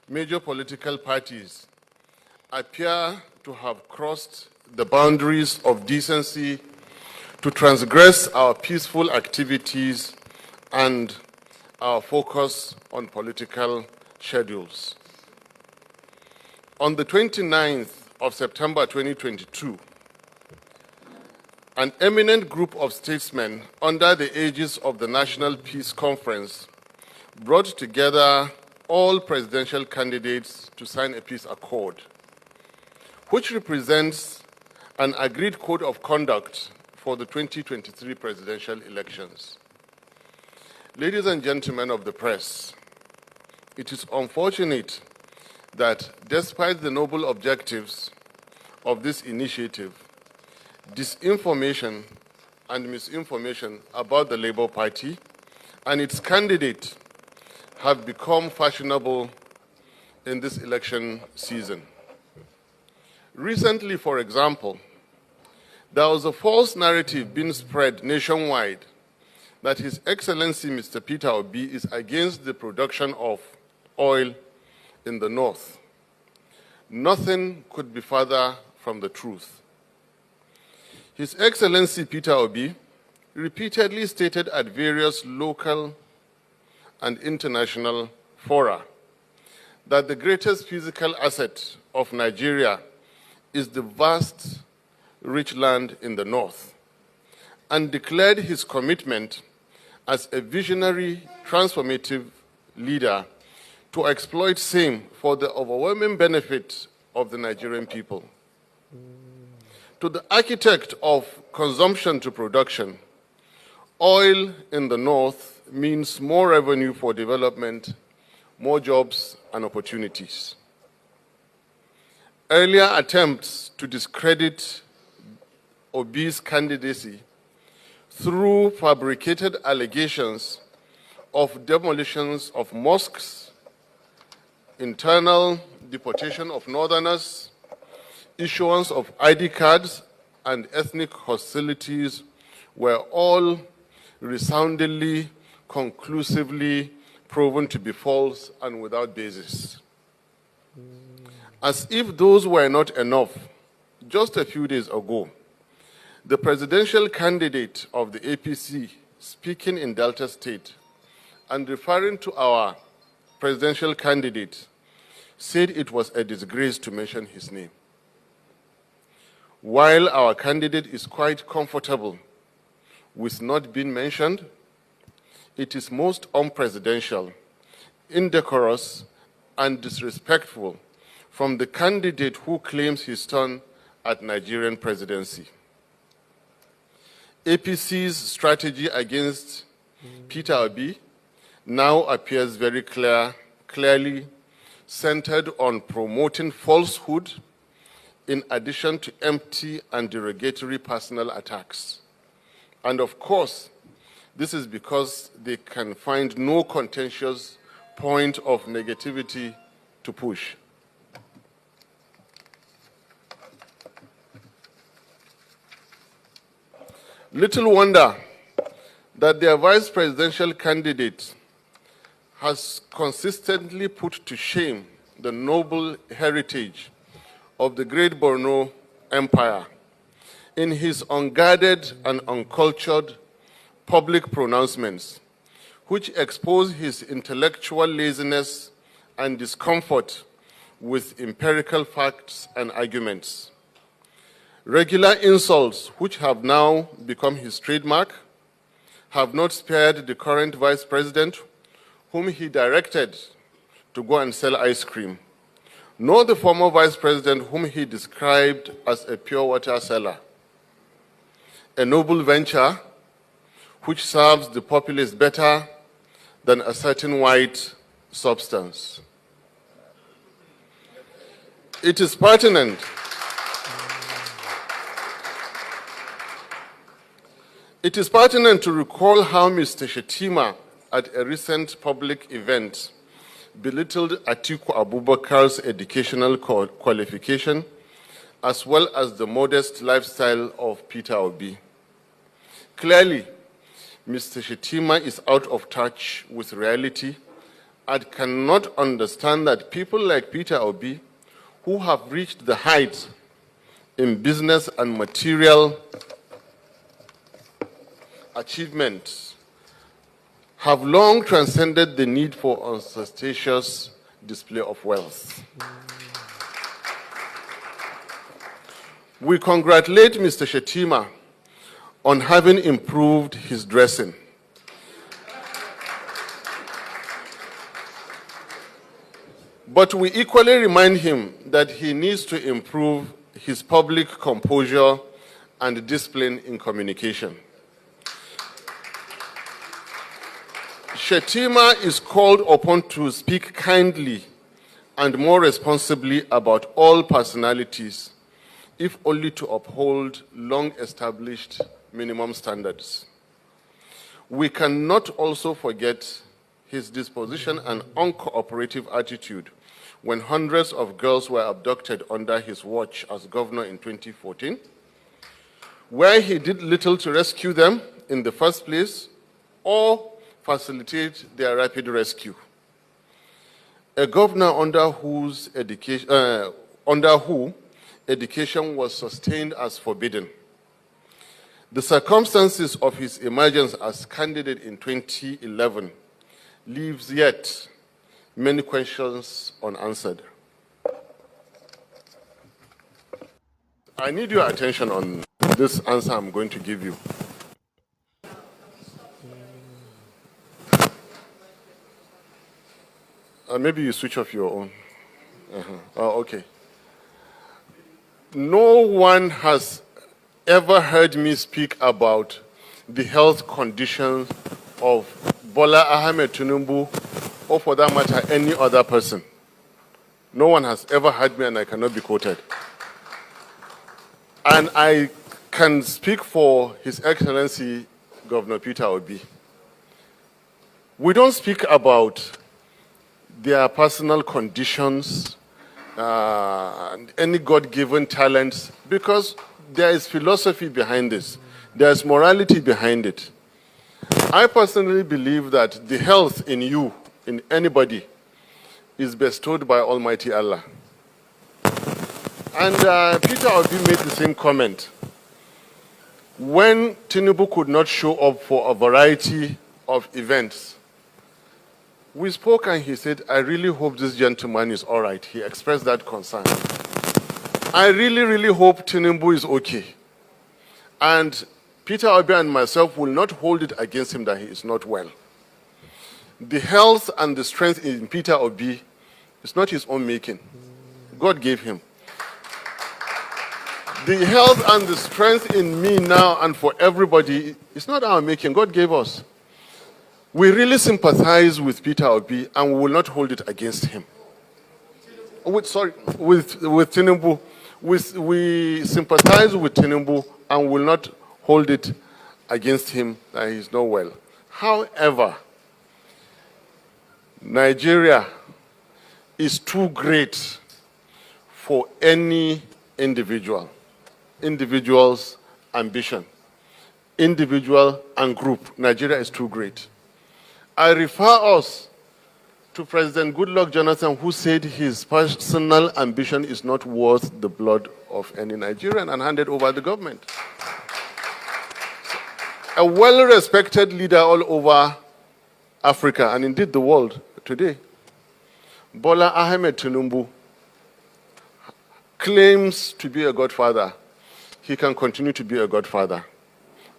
major political parties appear to have crossed the boundaries of decency to transgress our peaceful activities and our focus on political schedules. On the 29th of September 2022, an eminent group of statesmen under the aegis of the National Peace Conference brought together all presidential candidates to sign a peace accord, which represents an agreed code of conduct for the 2023 presidential elections. Ladies and gentlemen of the press, it is unfortunate that despite the noble objectives of this initiative, disinformation and misinformation about the Labour Party and its candidate have become fashionable in this election season. Recently, for example, there was a false narrative being spread nationwide that His Excellency Mr. Peter Obi is against the production of oil in the north. Nothing could be further from the truth. His Excellency Peter Obi repeatedly stated at various local and international fora that the greatest physical asset of Nigeria is the vast, rich land in the north, and declared his commitment as a visionary, transformative leader to exploit same for the overwhelming benefit of the Nigerian people. To the architect of consumption to production, oil in the north means more revenue for development, more jobs and opportunities. Earlier attempts to discredit Obi's candidacy through fabricated allegations of demolitions of mosques, internal deportation of northerners, issuance of ID cards, and ethnic hostilities were all resoundingly, conclusively proven to be false and without basis. As if those were not enough, just a few days ago, the presidential candidate of the APC, speaking in Delta State and referring to our presidential candidate, said it was a disgrace to mention his name. While our candidate is quite comfortable with not being mentioned, it is most unpresidential, indecorous, and disrespectful from the candidate who claims his turn at Nigerian presidency. APC's strategy against Peter Obi now appears very clearly centered on promoting falsehood in addition to empty and derogatory personal attacks. And of course, this is because they can find no contentious point of negativity to push. Little wonder that their vice presidential candidate has consistently put to shame the noble heritage of the great Borno Empire in his unguarded and uncultured public pronouncements, which expose his intellectual laziness and discomfort with empirical facts and arguments. Regular insults, which have now become his trademark, have not spared the current vice president, whom he directed to go and sell ice cream, nor the former vice president, whom he described as a pure water seller, a noble venture which serves the populace better than a certain white substance. It is pertinent to recall how Mr. Shetima, at a recent public event, belittled Atiku Abubakar's educational qualification, as well as the modest lifestyle of Peter Obi. Clearly, Mr. Shettima is out of touch with reality and cannot understand that people like Peter Obi, who have reached the heights in business and material achievements, have long transcended the need for ostentatious display of wealth. We congratulate Mr. Shettima on having improved his dressing. But we equally remind him that he needs to improve his public composure and discipline in communication. Shettima is called upon to speak kindly and more responsibly about all personalities, if only to uphold long-established minimum standards. We cannot also forget his disposition and uncooperative attitude when hundreds of girls were abducted under his watch as governor in 2014, where he did little to rescue them in the first place or facilitate their rapid rescue. A governor under who education was sustained as forbidden. The circumstances of his emergence as candidate in 2011 leaves yet many questions unanswered. I need your attention on this answer I'm going to give you. Maybe you switch off your own. Oh, okay. No one has ever heard me speak about the health conditions of Bola Ahmed Tinubu, or for that matter, any other person. No one has ever heard me, and I cannot be quoted. And I can speak for His Excellency Governor Peter Obi. We don't speak about their personal conditions, any God-given talents, because there is philosophy behind this. There is morality behind it. I personally believe that the health in you, in anybody, is bestowed by Almighty Allah. And Peter Obi made the same comment. When Tinubu could not show up for a variety of events, we spoke and he said, I really hope this gentleman is all right. He expressed that concern. I really, really hope Tinubu is okay. And Peter Obi and myself will not hold it against him that he is not well. The health and the strength in Peter Obi is not his own making. God gave him. The health and the strength in me now and for everybody is not our making. God gave us. We really sympathize with Peter Obi and we will not hold it against him. With Tinubu. We sympathize with Tinubu and will not hold it against him that he is not well. However, Nigeria is too great for any individual's ambition, individual and group. Nigeria is too great. I refer us to President Goodluck Jonathan, who said his personal ambition is not worth the blood of any Nigerian, and handed over the government. A well-respected leader all over Africa, and indeed the world today, Bola Ahmed Tinubu, claims to be a godfather. He can continue to be a godfather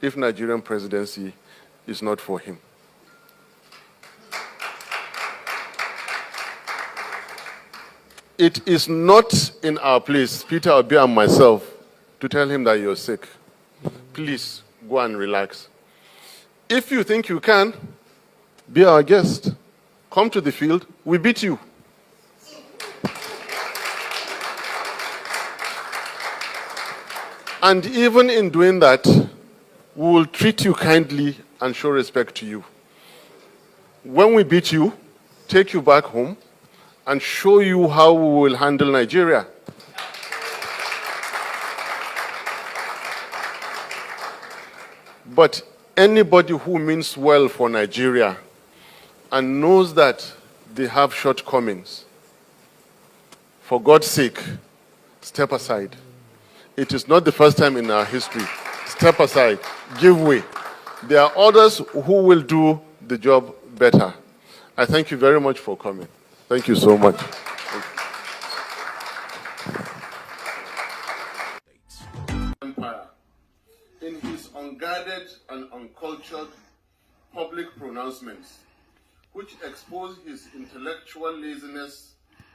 if Nigerian presidency is not for him. It is not in our place, Peter Obi and myself, to tell him that you're sick. Please, go and relax. If you think you can, be our guest. Come to the field, we beat you. And even in doing that, we will treat you kindly and show respect to you. When we beat you, take you back home, and show you how we will handle Nigeria. But Anybody who means well for Nigeria and knows that they have shortcomings, for God's sake, step aside. It is not the first time in our history. Step aside, give way. There are others who will do the job better. I thank you very much for coming. Thank you so much. Empire, in his unguarded and uncultured public pronouncements, which expose his intellectual laziness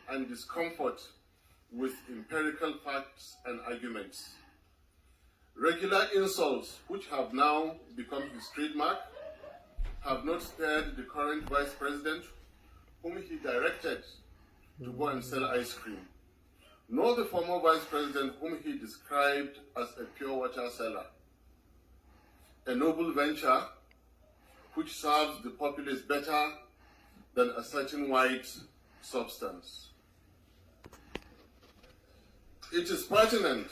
and discomfort with empirical facts and arguments. Regular insults, which have now become his trademark, have not spared the current vice president, whom he directed to go and sell ice cream, nor the former vice president, whom he described as a pure water seller. A noble venture which serves the populace better than a certain white substance. It is pertinent